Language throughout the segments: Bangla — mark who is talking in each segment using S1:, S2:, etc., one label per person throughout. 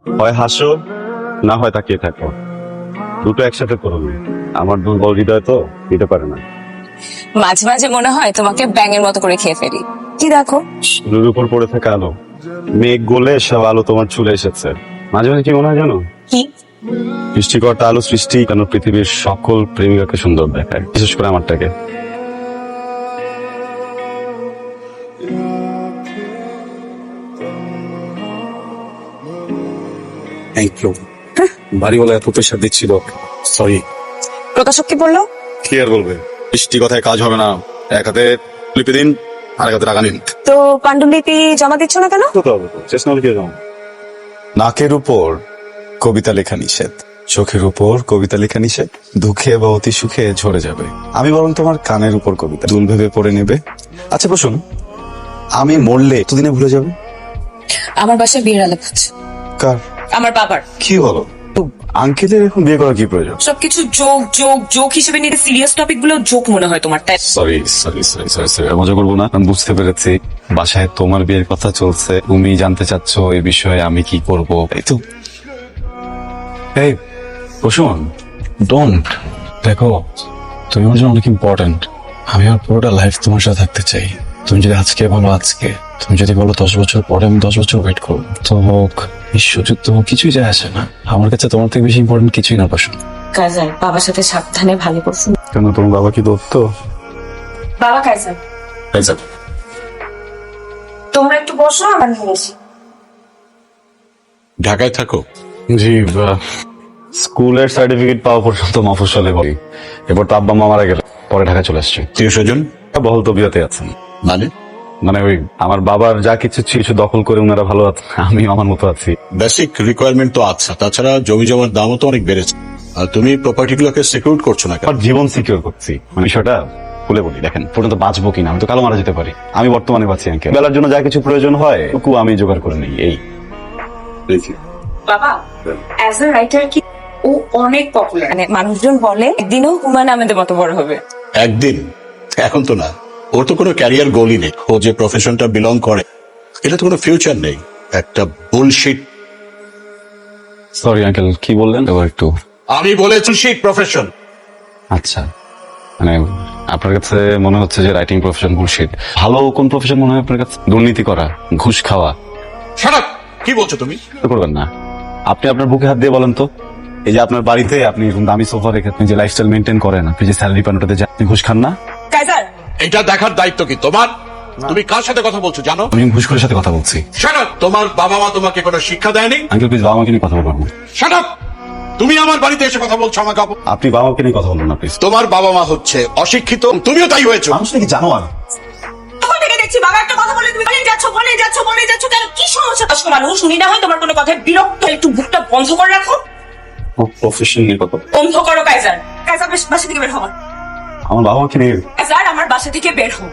S1: হয় হাসো না হয় তাকিয়ে থাকো, দুটো একসাথে করো না। আমার দুর্বল হৃদয় তো দিতে পারে না।
S2: মাঝে মাঝে মনে হয় তোমাকে ব্যাঙের মতো করে খেয়ে ফেলি। কি দেখো?
S1: চুলের উপর পড়ে থাকা আলো, মেঘ গলে সব আলো তোমার চুলে এসেছে। মাঝে মাঝে কি মনে হয় জানো,
S2: কি?
S1: সৃষ্টিকর্তা আলো সৃষ্টি কেন পৃথিবীর সকল প্রেমিকাকে সুন্দর দেখায়, বিশেষ করে আমারটাকে। বাড়িওয়ালা এত প্রেশার দিচ্ছিল, সরি।
S2: প্রকাশক কি বললো?
S1: কি আর বলবে, বৃষ্টি কথায় কাজ হবে না। এক হাতে লিপি দিন, আর এক হাতে টাকা নিন।
S2: তো পাণ্ডুলিপি জমা দিচ্ছ না কেন?
S1: চেষ্টা হলে কি জমা। নাকের উপর কবিতা লেখা নিষেধ, চোখের উপর কবিতা লেখা নিষেধ, দুঃখে বা অতি সুখে ঝরে যাবে। আমি বরং তোমার কানের উপর কবিতা দুল ভেবে পড়ে নেবে। আচ্ছা বসুন, আমি মরলে এতদিনে ভুলে যাবে।
S2: আমার বাসায় বিয়ের আলাপ হচ্ছে।
S1: কার?
S2: আমার বাবার।
S1: কি বলো? তো আঙ্কেলের এখন বিয়ে করা কি প্রয়োজন?
S2: সবকিছু যোগ যোগ যোগ হিসেবে নিতে সিরিয়াস টপিক গুলো যোগ মনে হয় তোমার, তাই?
S1: Sorry sorry sorry sorry sorry, মজা করবো না। আমি বুঝতে পেরেছি, বাসায় তোমার বিয়ের কথা চলছে, তুমি জানতে চাচ্ছ এই বিষয়ে আমি কি করব। এই তো, এই বসুন। ডোন্ট, দেখো তুমি আমার জন্য অনেক ইম্পর্টেন্ট। আমি আমার পুরোটা লাইফ তোমার সাথে থাকতে চাই। তুমি যদি আজকে বলো আজকে, তুমি যদি বলো 10 বছর পরে, আমি 10 বছর ওয়েট করবো। তো হোক, বিশ্বযুদ্ধ হোক, কিছুই যায় আসে না। আমার কাছে তোমার থেকে বেশি ইম্পর্টেন্ট কিছুই না বসুন।
S2: কাজার বাবার সাথে সাবধানে ভালো করছো।
S1: কেন, তোমার বাবা কি দত্ত?
S2: বাবা কাজার, তোমরা একটু বসো, আমার নিয়ে এসি।
S3: ঢাকায় থাকো?
S1: জি, স্কুলের সার্টিফিকেট পাওয়া পর্যন্ত মফস্বলে বলি। এবার তো আব্বা মা মারা গেল, পরে ঢাকা চলে আসছে।
S3: প্রিয় স্বজন?
S1: বহল তবিয়তে আছেন।
S3: মানে
S1: মানে ওই আমার বাবার যা কিছু ছিল সে দখল করে ওনারা ভালো আছেন, আমি আমার মতো আছি।
S3: বেসিক রিকোয়ারমেন্ট তো আছে, তাছাড়া জমি জমার দামও তো অনেক বেড়েছে। আর তুমি প্রপার্টি গুলোকে সিকিউর করছো না কেন?
S1: আমার জীবন সিকিউর করছি। মানে বিষয়টা খুলে বলি, দেখেন পর্যন্ত বাঁচবো কিনা, আমি তো কালো মারা যেতে পারি। আমি বর্তমানে বাঁচি আঙ্কে, বেলার জন্য যা কিছু প্রয়োজন হয় ওটুকু আমি জোগাড় করে নিই। এই
S2: বাবা অ্যাজ আ রাইটার কি ও অনেক পপুলার, মানে মানুষজন বলে একদিনও হুমায়ুন আহমেদের মতো বড় হবে।
S3: একদিন, এখন তো না। ওর তো কোনো ক্যারিয়ার গোলই নেই। ও যে প্রফেশনটা বিলং করে এটা তো কোনো ফিউচার নেই, একটা বুলশিট।
S1: সরি আঙ্কেল, কি বললেন এবার একটু?
S3: আমি বলেছি শিট প্রফেশন।
S1: আচ্ছা, মানে আপনার কাছে মনে হচ্ছে যে রাইটিং প্রফেশন বুলশিট। ভালো কোন প্রফেশন মনে হয় আপনার কাছে? দুর্নীতি করা, ঘুষ খাওয়া।
S3: Shut up! কি বলছো তুমি?
S1: তো করবেন না। আপনি আপনার বুকে হাত দিয়ে বলেন তো, এই যে আপনার বাড়িতে আপনি এরকম দামি সোফা রেখে আপনি যে লাইফস্টাইল মেনটেন করেন, আপনি যে স্যালারি পান ওটাতে আপনি ঘুষ খান না?
S2: কাজার
S3: এটা দেখার দায়িত্ব কি তোমার? তুমি কার সাথে কথা বলছো জানো?
S1: আমি ঘুষখোরের সাথে কথা বলছি।
S3: Shut up! তোমার বাবা মা তোমাকে কোনো শিক্ষা দেয়নি?
S1: আঙ্কেল প্লিজ বাবা মাকে নিয়ে কথা বলবেন না।
S3: Shut up! তুমি আমার বাড়িতে এসে কথা বলছো আমাকে?
S1: আপনি বাবা মাকে নিয়ে কথা বলবেন না প্লিজ।
S3: তোমার বাবা মা হচ্ছে অশিক্ষিত, তুমিও তাই হয়েছো।
S1: মানুষ নাকি জানোয়ার?
S2: তখন থেকে দেখছি বাবা একটা কথা বলে তুমি বলেই যাচ্ছ কেন? কি সমস্যা? আজকে মানুষ শুনি না হয় তোমার কোনো কথায় বিরক্ত, একটু বুকটা বন্ধ করে রাখো।
S1: প্রফেশন নিয়ে কথা।
S2: বন্ধ করো কাজার। কাজার বাসা থেকে বের হও।
S1: আমার বাবা মাকে নিয়ে।
S2: কাজার আমার বাসা থেকে বের হও।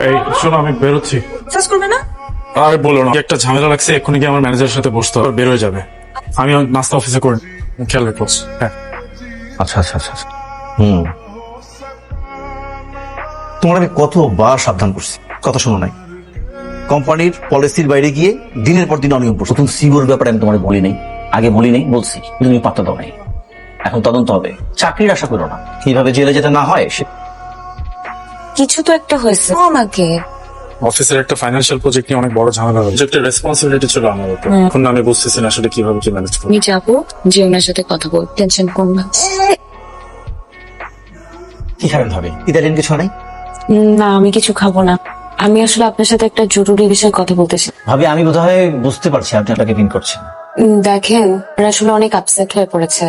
S4: এই শোনো, আমি বেরোচ্ছি।
S2: শেষ করবে না?
S4: আর বলো না, একটা ঝামেলা লাগছে, এক্ষুনি গিয়ে আমার ম্যানেজারের সাথে বসতে হবে, বের হয়ে যাবে। আমি নাস্তা অফিসে করে খেয়াল রেখো। হ্যাঁ
S1: আচ্ছা আচ্ছা আচ্ছা আচ্ছা।
S5: তোমার আমি কতবার সাবধান করছি, কথা শোনো নাই। কোম্পানির পলিসির বাইরে গিয়ে দিনের পর দিন অনিয়ম করছো। নতুন সিওর ব্যাপারে আমি তোমার বলি নাই, আগে বলি নাই, বলছি কিন্তু তুমি পাত্তা দাও নাই। এখন তদন্ত হবে, চাকরির আশা করো না। কিভাবে জেলে যেতে না হয় সে
S2: কিছু তো একটা হয়েছে আমাকে।
S4: অফিসের একটা ফাইন্যান্সিয়াল প্রজেক্ট নিয়ে অনেক বড় ঝামেলা হয়েছে, একটা রেসপন্সিবিলিটি ছিল আমার উপর। এখন আমি বুঝতেছি না আসলে কিভাবে কি ম্যানেজ করবো।
S2: আমি যাবো, যে ওনার সাথে কথা বল, টেনশন করো না।
S5: কি খাবেন ভাবে? ইতালিয়ান কিছু নাই?
S2: না আমি কিছু খাবো না। আমি আসলে আপনার সাথে একটা জরুরি বিষয়ে কথা বলতেছি।
S5: ভাবি আমি বোধহয় বুঝতে পারছি আপনি আপনাকে ফিন করছেন।
S2: দেখেন ওরা আসলে অনেক আপসেট হয়ে পড়েছে।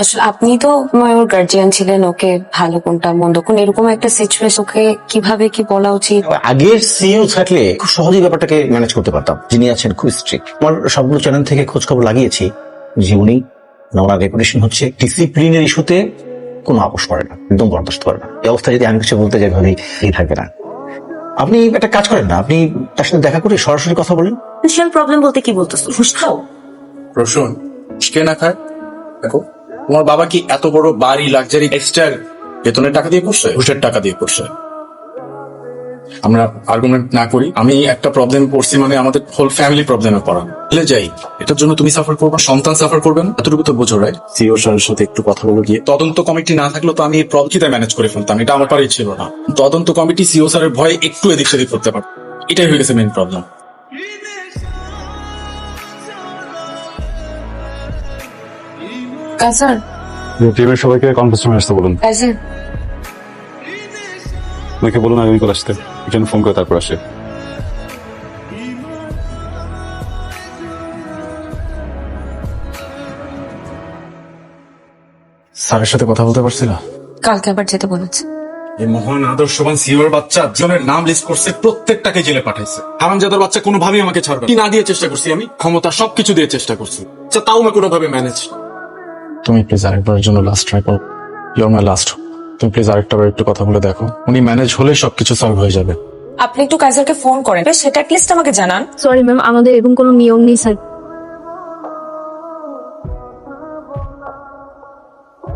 S2: আসলে আপনি তো ওর গার্জিয়ান ছিলেন, ওকে ভালো কোনটা মন্দ কোন এরকম একটা সিচুয়েশন ওকে কিভাবে কি বলা উচিত।
S5: আগের সিইও থাকলে খুব সহজেই ব্যাপারটাকে ম্যানেজ করতে পারতাম। যিনি আছেন খুব স্ট্রিক্ট। আমার সবগুলো চ্যানেল থেকে খোঁজ খবর লাগিয়েছি যে উনি, ওনার রেপুটেশন হচ্ছে ডিসিপ্লিনের ইস্যুতে কোনো আপোষ করে না, একদম বরদাস্ত করে না। এই অবস্থায় যদি আমি কিছু বলতে যাই ভাবি এই থাকবে না। আপনি একটা কাজ করেন না, আপনি তার সাথে দেখা করে সরাসরি কথা বলেন।
S6: ফাইন্যান্সিয়াল প্রবলেম বলতে কি বলতেছো? ঘুষ খাও?
S7: রসুন কে না খায়? দেখো তোমার বাবা কি এত বড় বাড়ি লাক্সারি লাইফস্টাইল বেতনের টাকা দিয়ে করছে? ঘুষের টাকা দিয়ে করছে। আমরা আর্গুমেন্ট না করি। আমি একটা প্রবলেম পড়ছি মানে আমাদের হোল ফ্যামিলি প্রবলেমে পড়া বলে যাই, এটার জন্য তুমি সাফার করবে, সন্তান সাফার করবেন, এতটুকু তো বোঝো রাইট? সিও স্যারের সাথে একটু কথা বলে গিয়ে তদন্ত কমিটি না থাকলেও তো আমি এই প্রবলেমটা ম্যানেজ করে ফেলতাম, এটা আমার পারেই ছিল না। তদন্ত কমিটি সিও স্যারের ভয়ে একটু এদিক সেদিক করতে পারত, এটাই হয়ে গেছে মেইন প্রবলেম।
S2: কাইসার,
S1: টিমের সবাইকে কনফারেন্স রুমে আসতে বলুন।
S2: কাইসার,
S1: ওকে বলুন আগামী করে আসতে, একজন ফোন করে তারপর আসে।
S7: স্যারের সাথে কথা বলতে পারছি না।
S2: কালকে আবার যেতে বলেছে।
S7: এই মহান আদর্শবান সিওর বাচ্চা জনের নাম লিস্ট করছে, প্রত্যেকটাকে জেলে পাঠাইছে। হারামজাদার বাচ্চা কোনোভাবেই আমাকে ছাড়বে না। কি না দিয়ে চেষ্টা করছি আমি, ক্ষমতা সবকিছু দিয়ে চেষ্টা করছি, আচ্ছা তাও আমি কোনোভাবে ম্যানেজ। তুমি প্লিজ আরেকবারের জন্য লাস্ট ট্রাই করো, ইউর মাই লাস্ট। তুমি প্লিজ আরেকটাবার একটু কথা বলে দেখো, উনি ম্যানেজ হলে সবকিছু সলভ হয়ে যাবে।
S2: আপনি একটু কাইসারকে ফোন করেন, সেটা লিস্ট আমাকে জানান।
S6: সরি ম্যাম, আমাদের এরকম কোনো নিয়ম নেই স্যার।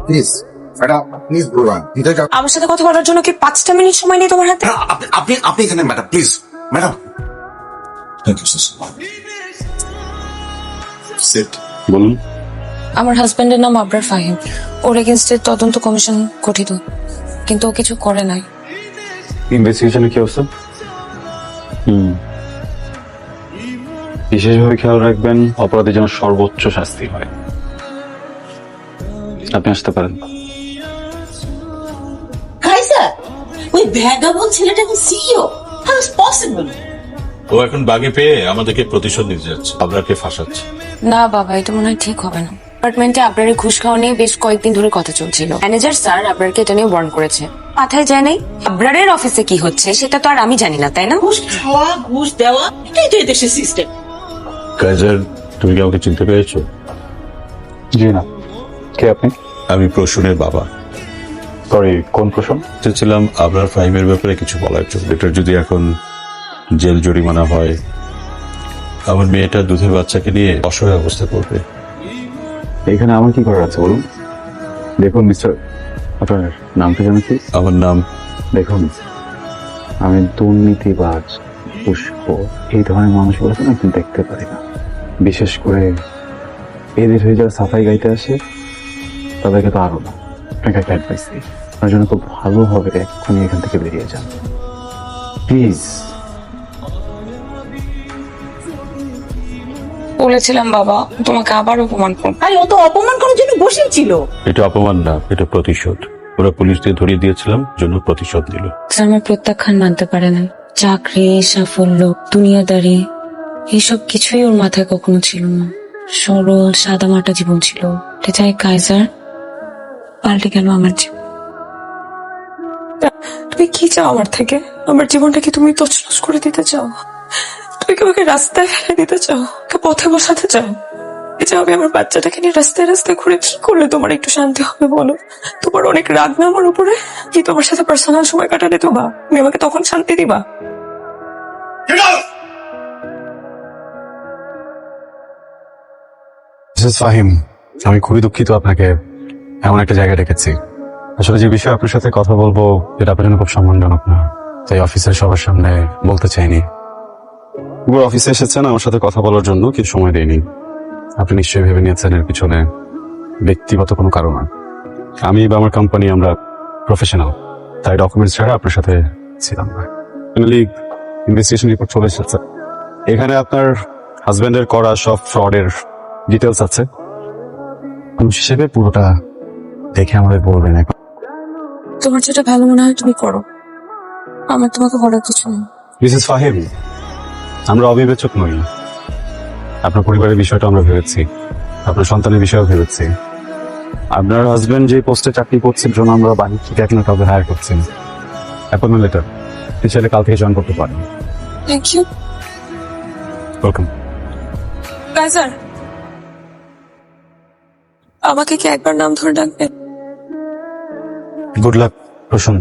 S8: প্লিজ ম্যাডাম, প্লিজ বলুন।
S2: আমার সাথে কথা বলার জন্য কি 5টা মিনিট সময় নেই তোমার হাতে?
S8: আপনি আপনি এখানে madam, please madam. Thank you sit.
S1: বলুন।
S2: আমার হাজবেন্ডের নাম আবরার ফাহিম। ওর এগেনস্টে তদন্ত কমিশন গঠিত, কিন্তু ও কিছু করে নাই।
S1: ইনভেস্টিগেশনের কি অবস্থা? বিশেষভাবে খেয়াল রাখবেন অপরাধীর যেন সর্বোচ্চ শাস্তি হয়। আপনি আসতে পারেন।
S6: কাইসার, ওই ভ্যাগাবন্ড ছেলেটা কি সিইও? How is possible?
S3: ও এখন বাগে পেয়ে আমাদেরকে প্রতিশোধ নিতে যাচ্ছে, আপনাকে ফাঁসাচ্ছে।
S2: না বাবা, এটা মনে হয় ঠিক হবে না। ডিপার্টমেন্টে আবরারের ঘুষ খাওয়া নিয়ে বেশ কয়েকদিন ধরে কথা চলছিল। ম্যানেজার স্যার আবরারকে এটা নিয়ে ওয়ার্ন করেছে। মাথায় যায় নাই আবরারের অফিসে কি হচ্ছে সেটা তো আর আমি জানি না, তাই না?
S6: ঘুষ খাওয়া, ঘুষ দেওয়া, এটাই তো এদেশের সিস্টেম।
S3: কাইজার, তুমি কি আমাকে চিনতে পেরেছো?
S1: জি না। কে আপনি?
S3: আমি প্রসূনের বাবা।
S1: সরি, কোন প্রশ্ন?
S3: চেয়েছিলাম আবরার ফাহিমের ব্যাপারে কিছু বলার জন্য। এটার যদি এখন জেল জরিমানা হয়, আমার মেয়েটা দুধের বাচ্চাকে নিয়ে অসহায় অবস্থা করবে।
S1: এখানে আমার কি করার আছে বলুন? দেখুন মিস্টার, আপনার নামটা জানেন কি?
S3: আমার নাম
S1: দেখুন, আমি দুর্নীতিবাজ, পুষ্প, এই ধরনের মানুষগুলোকে না একদম দেখতে পারি না। বিশেষ করে এদের হয়ে যারা সাফাই গাইতে আসে তাদেরকে তো আরো না। আপনাকে একটা অ্যাডভাইস দিই, আপনার জন্য খুব ভালো হবে এক্ষুনি এখান থেকে বেরিয়ে যান প্লিজ।
S2: বলেছিলাম বাবা তোমাকে আবার অপমান করব।
S6: আরে ও তো অপমান করার জন্য বসেই ছিল।
S3: এটা অপমান না, এটা প্রতিশোধ। ওরা পুলিশ দিয়ে ধরিয়ে দিয়েছিলাম, জন্য প্রতিশোধ দিল।
S2: আমার প্রত্যাখ্যান মানতে পারে না। চাকরি, সাফল্য, দুনিয়াদারি, এইসব কিছুই ওর মাথায় কখনো ছিল না। সরল সাদামাটা জীবন ছিল। এটাই কাইজার পাল্টে গেল আমার জীবন। তুমি কি চাও আমার থেকে? আমার জীবনটা কি তুমি তছনছ করে দিতে চাও? তুমি কি আমাকে রাস্তায় ফেলে দিতে চাও? পথে বসাতে চাও? এই যে আমি আমার বাচ্চাটাকে নিয়ে রাস্তায় রাস্তায় ঘুরে কি করলে তোমার একটু শান্তি হবে বলো? তোমার অনেক রাগ না আমার উপরে? কি তোমার সাথে পার্সোনাল সময় কাটালে তো বা তুমি আমাকে তখন শান্তি দিবা?
S1: মিসেস ফাহিম, আমি খুবই দুঃখিত আপনাকে এমন একটা জায়গায় রেখেছি। আসলে যে বিষয়ে আপনার সাথে কথা বলবো এটা আপনার জন্য খুব সম্মানজনক না, তাই অফিসের সবার সামনে বলতে চাইনি। পুরো অফিসে এসেছেন আমার সাথে কথা বলার জন্য, কিছু সময় দেয়নি। আপনি নিশ্চয়ই ভেবে নিয়েছেন এর পিছনে ব্যক্তিগত কোনো কারণ না। আমি বা আমার কোম্পানি আমরা প্রফেশনাল, তাই ডকুমেন্টস ছাড়া আপনার সাথে ছিলাম না। ফাইনালি ইনভেস্টিগেশন রিপোর্ট চলে এসেছে। এখানে আপনার হাজবেন্ডের করা সব ফ্রডের ডিটেলস আছে। মানুষ হিসেবে পুরোটা দেখে আমাদের বলবেন। এখন
S2: তোমার যেটা ভালো মনে হয় তুমি করো, আমার তোমাকে বলার কিছু নেই।
S1: মিসেস ফাহিম, আমরা অবিবেচক নই। আপনার পরিবারের বিষয়টা আমরা ভেবেছি, আপনার সন্তানের বিষয়েও ভেবেছি। আপনার হাজবেন্ড যে পোস্টে চাকরি করছেন জন্য আমরা বাড়ি থেকে এখন কাউকে হায়ার করছেন। অ্যাপয়েন্টমেন্ট লেটার, আপনি চাইলে কাল থেকে জয়েন করতে পারেন।
S2: Thank you.
S1: ওয়েলকাম।
S2: কাইজার, আমাকে কি একবার নাম ধরে ডাকবেন?
S1: গুড লাক প্রসন্ন।